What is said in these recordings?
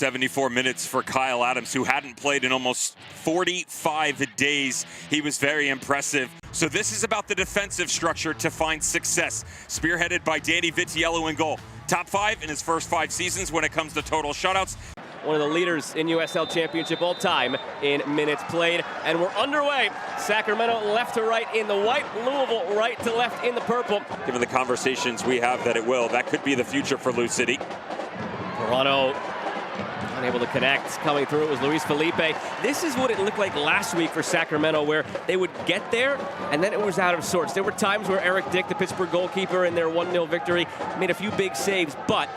74 minutes for Kyle Adams, who hadn't played in almost 45 days. He was very impressive. So this is about the defensive structure to find success. Spearheaded by Danny Vitiello in goal. Top 5 in his first 5 seasons when it comes to total shutouts. One of the leaders in USL Championship all time in minutes played. And we're underway. Sacramento left to right in the white, Louisville right to left in the purple. Given the conversations we have that it will, that could be the future for Lou City. Toronto unable to connect. Coming through, it was Luis Felipe. This is what it looked like last week for Sacramento, where they would get there, and then it was out of sorts. There were times where Eric Dick, the Pittsburgh goalkeeper, in their 1-0 victory, made a few big saves, but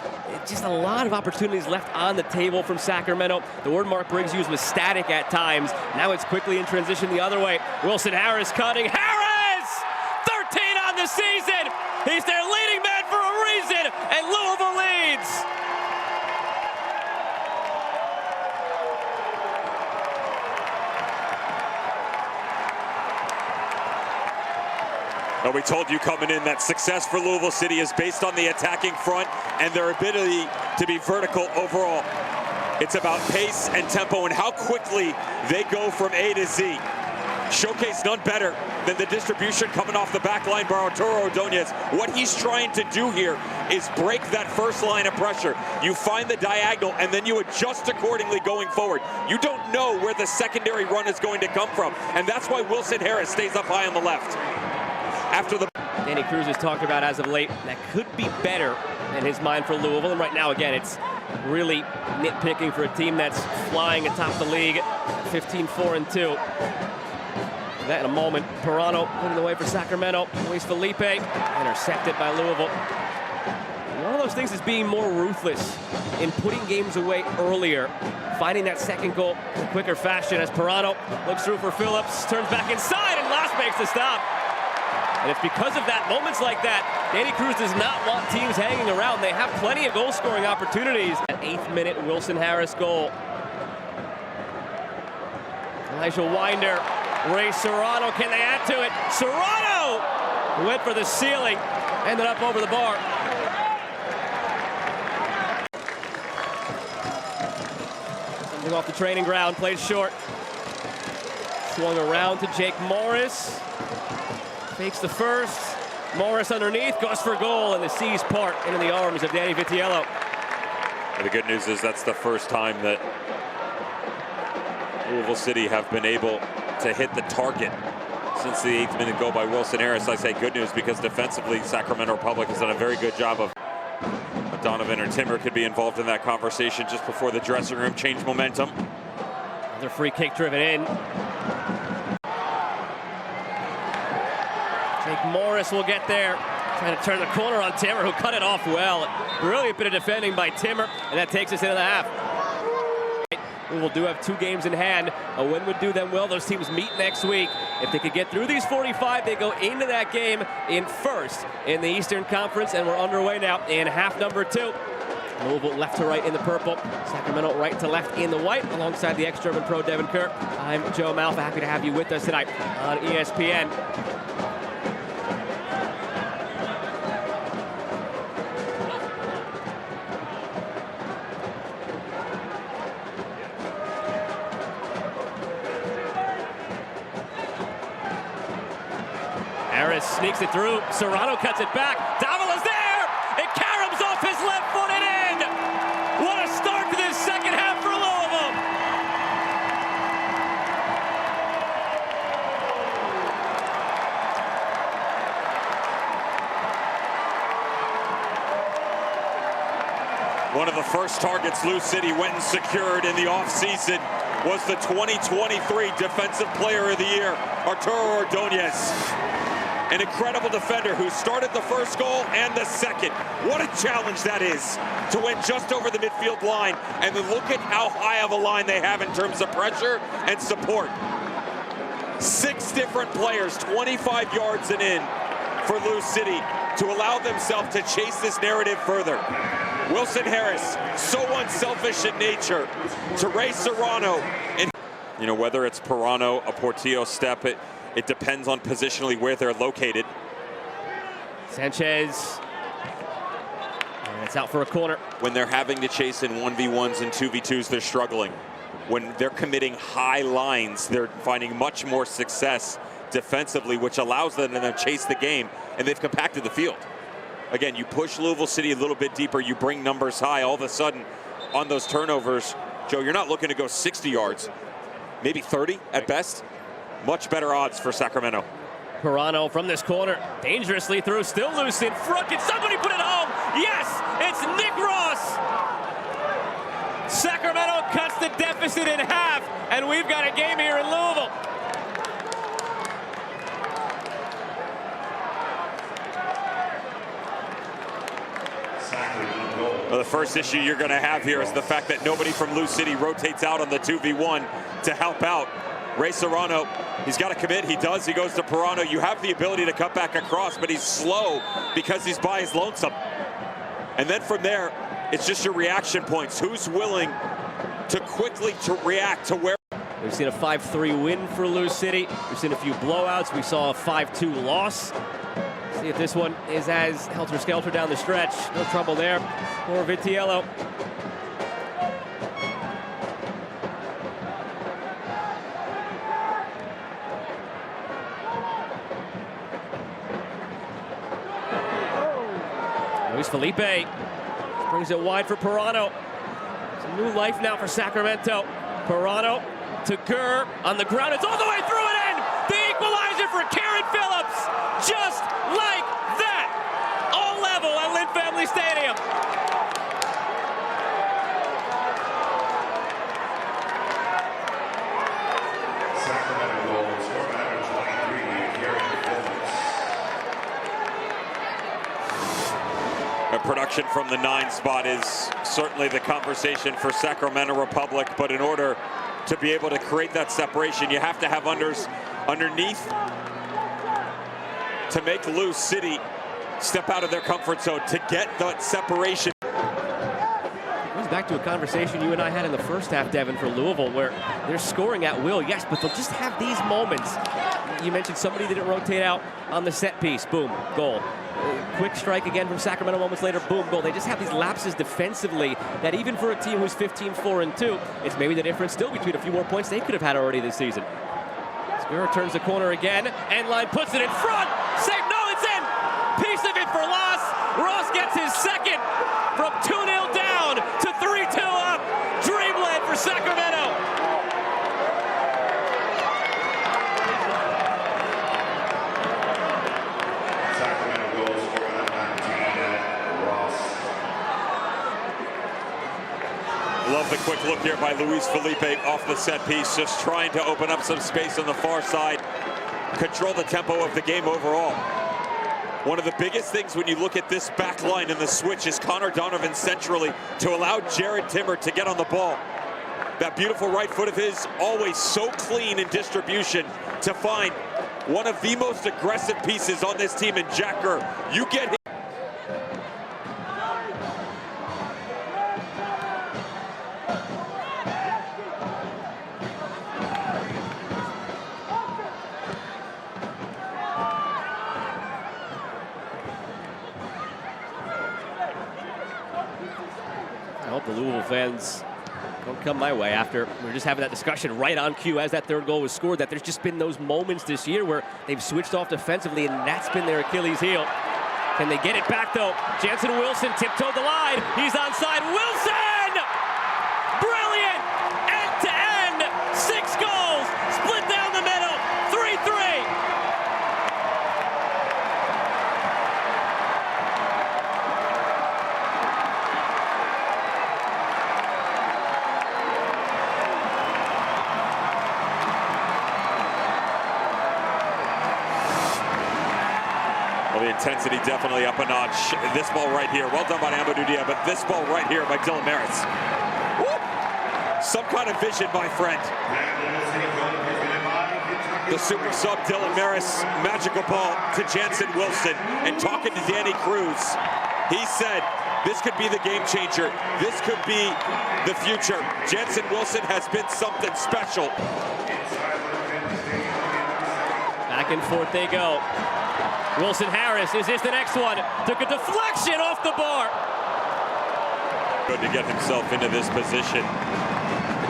just a lot of opportunities left on the table from Sacramento. The word Mark Briggs used was static at times. Now it's quickly in transition the other way. Wilson Harris cutting. Harris! 13 on the season! He's their leading man for a reason, and Louisville leads! Well, we told you coming in that success for Louisville City is based on the attacking front and their ability to be vertical overall. It's about pace and tempo and how quickly they go from A to Z. Showcase none better than the distribution coming off the back line by Arturo Ordonez. What he's trying to do here is break that first line of pressure. You find the diagonal and then you adjust accordingly going forward. You don't know where the secondary run is going to come from, and that's why Wilson Harris stays up high on the left. After the Danny Cruz has talked about as of late, that could be better in his mind for Louisville. And right now, again, it's really nitpicking for a team that's flying atop the league, 15-4-2. That in a moment, Pirano putting the way for Sacramento. Luis Felipe intercepted by Louisville. And one of those things is being more ruthless in putting games away earlier, finding that second goal in a quicker fashion as Pirano looks through for Phillips, turns back inside, and Last makes the stop. And it's because of that, moments like that, Danny Cruz does not want teams hanging around. They have plenty of goal-scoring opportunities. At 8th minute, Wilson Harris goal. Elijah Winder, Ray Serrano, can they add to it? Serrano went for the ceiling, ended up over the bar. Something off the training ground, played short. Swung around to Jake Morris. Fakes the first. Morris underneath, goes for goal, and the C's part into the arms of Danny Vitiello. The good news is that's the first time that Louisville City have been able to hit the target since the 8th minute goal by Wilson Harris. I say good news because defensively, Sacramento Republic has done a very good job of. Donovan or Timmer could be involved in that conversation just before the dressing room changed momentum. Another free kick driven in. Jake Morris will get there, trying to turn the corner on Timmer, who cut it off well. Brilliant bit of defending by Timmer, and that takes us into the half. We will do have 2 games in hand. A win would do them well. Those teams meet next week. If they could get through these 45, they go into that game in first in the Eastern Conference, and we're underway now in half number 2. Louisville left to right in the purple, Sacramento right to left in the white, alongside the ex-German pro Devin Kerr. I'm Joe Malfa, happy to have you with us tonight on ESPN. Harris sneaks it through. Serrano cuts it back. Davila's there! It caroms off his left foot and in! What a start to this second half for Louisville! One of the first targets Lou City went and secured in the offseason was the 2023 Defensive Player of the Year, Arturo Ordonez. An incredible defender who started the first goal and the second. What a challenge that is to win just over the midfield line. And then look at how high of a line they have in terms of pressure and support. 6 different players, 25 yards and in for Lou City to allow themselves to chase this narrative further. Wilson Harris, so unselfish in nature, to Ray Serrano. And you know, whether it's Pirano, a Portillo step, it depends on positionally where they're located. Sanchez. And It's out for a corner. When they're having to chase in 1v1s and 2v2s, they're struggling. When they're committing high lines, they're finding much more success defensively, which allows them to chase the game, and they've compacted the field. Again, you push Louisville City a little bit deeper, you bring numbers high, all of a sudden on those turnovers, Joe, you're not looking to go 60 yards, maybe 30 at best. Much better odds for Sacramento. Pirano from this corner, dangerously through, still loose in front. Can somebody put it home? Yes, it's Nick Ross. Sacramento cuts the deficit in half, and we've got a game here in Louisville. Well, the first issue you're going to have here is the fact that nobody from Lou City rotates out on the 2v1 to help out. Ray Serrano, he's got to commit. He does. He goes to Pirano. You have the ability to cut back across, but he's slow because he's by his lonesome. And then from there, it's just your reaction points. Who's willing to quickly react to where? We've seen a 5-3 win for Lou City. We've seen a few blowouts. We saw a 5-2 loss. See if this one is as helter-skelter down the stretch. No trouble there for Vitiello. Luis Felipe brings it wide for Pirano. It's a new life now for Sacramento. Pirano to Gurr on the ground. It's all the way through and in. The equalizer for Karen Phillips. Just like that. All level at Lynn Family Stadium. Sacramento goals, 423, Karen Phillips. A production from the 9 spot is certainly the conversation for Sacramento Republic, but in order to be able to create that separation, you have to have unders underneath to make Lou City step out of their comfort zone to get that separation. It goes back to a conversation you and I had in the first half, Devin, for Louisville, where they're scoring at will, yes, but they'll just have these moments. You mentioned somebody didn't rotate out on the set piece. Boom, goal. Quick strike again from Sacramento moments later, boom, goal. They just have these lapses defensively that even for a team who's 15-4-2, it's maybe the difference still between a few more points they could have had already this season. Square turns the corner again, and line puts it in front. Save, no, it's in. Piece of it for Loss. Ross gets his second from 2-0 down to 3-2 up. Dreamland for Sacramento. Sacramento goals, 419, Ross. Love the quick look here by Luis Felipe off the set piece, just trying to open up some space on the far side, control the tempo of the game overall. One of the biggest things when you look at this back line and the switch is Connor Donovan centrally to allow Jared Timmer to get on the ball. That beautiful right foot of his, always so clean in distribution, to find one of the most aggressive pieces on this team in Jack Gurr. You get him. I hope the Louisville fans don't come my way after we were just having that discussion right on cue as that third goal was scored, that there's just been those moments this year where they've switched off defensively, and that's been their Achilles heel. Can they get it back, though? Jansen Wilson tiptoed the line. He's onside. Wilson! Brilliant! End-to-end! 6 goals! Split down the middle! 3-3! Well, the intensity definitely up a notch. This ball right here, well done by Amadou Dia, but this ball right here by Dylan Maris. Woo! Some kind of vision, my friend. The super sub Dylan Maris, magical ball to Jansen Wilson, and talking to Danny Cruz, he said this could be the game changer. This could be the future. Jansen Wilson has been something special. Back and forth they go. Wilson Harris, is this the next one? Took a deflection off the bar. Good to get himself into this position.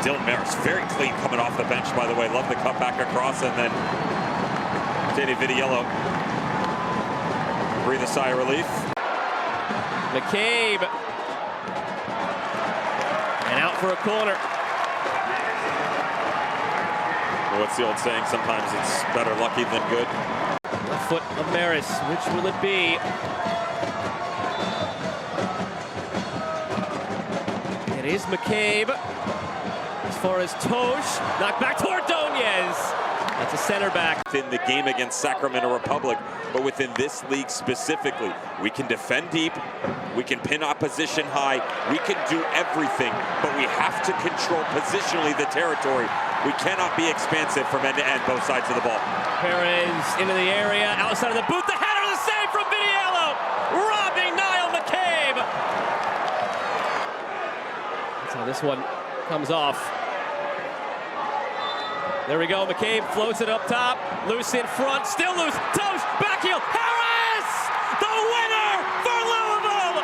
Dylan Maris very clean coming off the bench, by the way. Love the cut back across, and then Danny Vitiello breathe a sigh of relief. McCabe. And out for a corner. Well, what's the old saying? Sometimes it's better lucky than good. Left foot of Maris. Which will it be? It is McCabe. As far as Tosh. Knocked back to Ordonez. That's a center back. In the game against Sacramento Republic, but within this league specifically, we can defend deep, we can pin opposition high, we can do everything, but we have to control positionally the territory. We cannot be expansive from end to end, both sides of the ball. Perez into the area, outside of the boot, the header, the save from Vitiello, robbing Niall McCabe. That's how this one comes off. There we go, McCabe floats it up top, loose in front, still loose, Tosh, back heel, Harris! The winner for Louisville!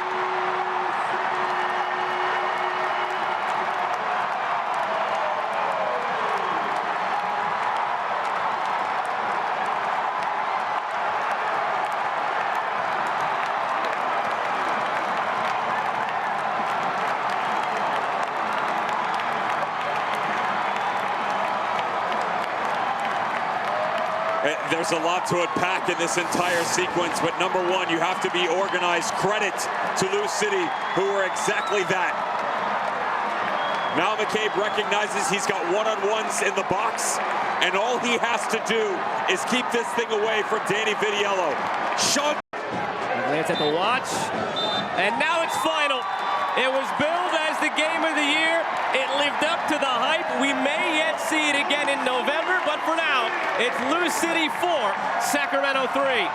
There's a lot to unpack in this entire sequence, but number one, you have to be organized. Credit to Lou City, who were exactly that. Now McCabe recognizes he's got one-on-ones in the box, and all he has to do is keep this thing away from Danny Vitiello. Sean Glance at the watch, and now it's final. It was billed as the game of the year. It lived up to the hype. We may yet see it again in November, but for now, it's Lou City 4, Sacramento 3.